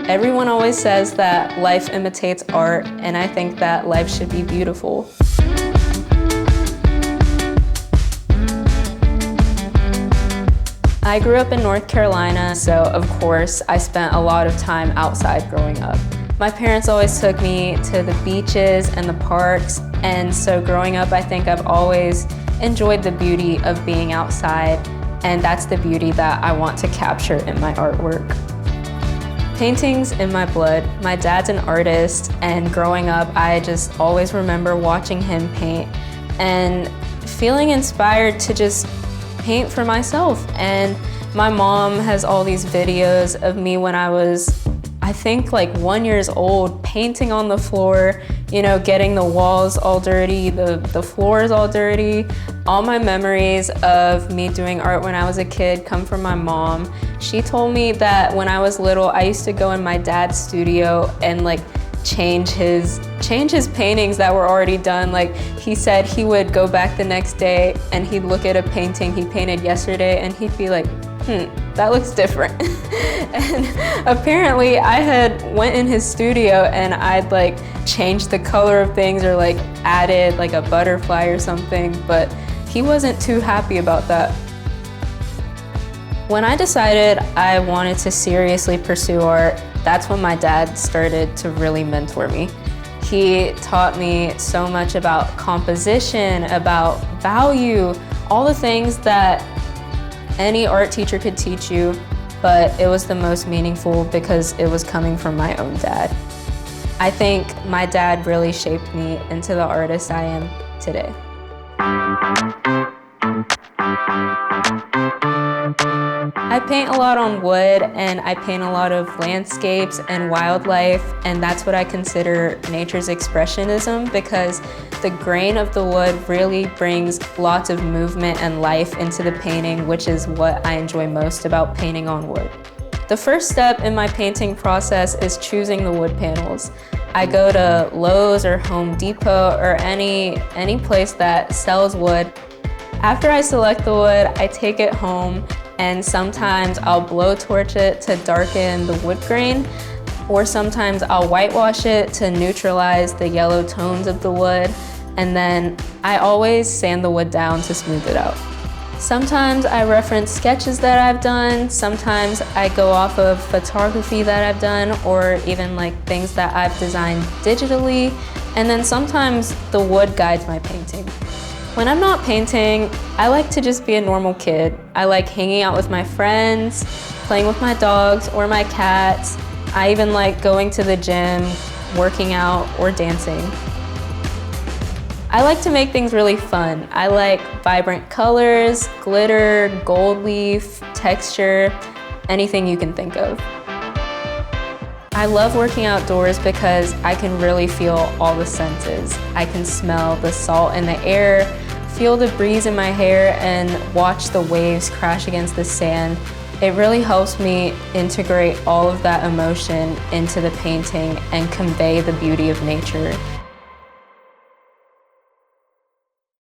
Everyone always says that life imitates art, and I think that life should be beautiful. I grew up in North Carolina, so of course I spent a lot of time outside growing up. My parents always took me to the beaches and the parks, and so growing up I think I've always enjoyed the beauty of being outside, and that's the beauty that I want to capture in my artwork. Painting's in my blood. My dad's an artist, and growing up I just always remember watching him paint and feeling inspired to just paint for myself. And my mom has all these videos of me when I was, I think like 1 year old, painting on the floor, you know, getting the walls all dirty, the floors all dirty. All my memories of me doing art when I was a kid come from my mom. She told me that when I was little, I used to go in my dad's studio and like change his paintings that were already done. Like he said he would go back the next day and he'd look at a painting he painted yesterday and he'd be like, that looks different. And apparently I had went in his studio and I'd like changed the color of things or like added like a butterfly or something, but he wasn't too happy about that. When I decided I wanted to seriously pursue art, that's when my dad started to really mentor me. He taught me so much about composition, about value, all the things that any art teacher could teach you, but it was the most meaningful because it was coming from my own dad. I think my dad really shaped me into the artist I am today. I paint a lot on wood, and I paint a lot of landscapes and wildlife, and that's what I consider nature's expressionism, because the grain of the wood really brings lots of movement and life into the painting, which is what I enjoy most about painting on wood. The first step in my painting process is choosing the wood panels. I go to Lowe's or Home Depot or any place that sells wood. After I select the wood, I take it home, and sometimes I'll blowtorch it to darken the wood grain, or sometimes I'll whitewash it to neutralize the yellow tones of the wood, and then I always sand the wood down to smooth it out. Sometimes I reference sketches that I've done, sometimes I go off of photography that I've done, or even like things that I've designed digitally, and then sometimes the wood guides my painting. When I'm not painting, I like to just be a normal kid. I like hanging out with my friends, playing with my dogs or my cats. I even like going to the gym, working out, or dancing. I like to make things really fun. I like vibrant colors, glitter, gold leaf, texture, anything you can think of. I love working outdoors because I can really feel all the senses. I can smell the salt in the air, feel the breeze in my hair, and watch the waves crash against the sand. It really helps me integrate all of that emotion into the painting and convey the beauty of nature.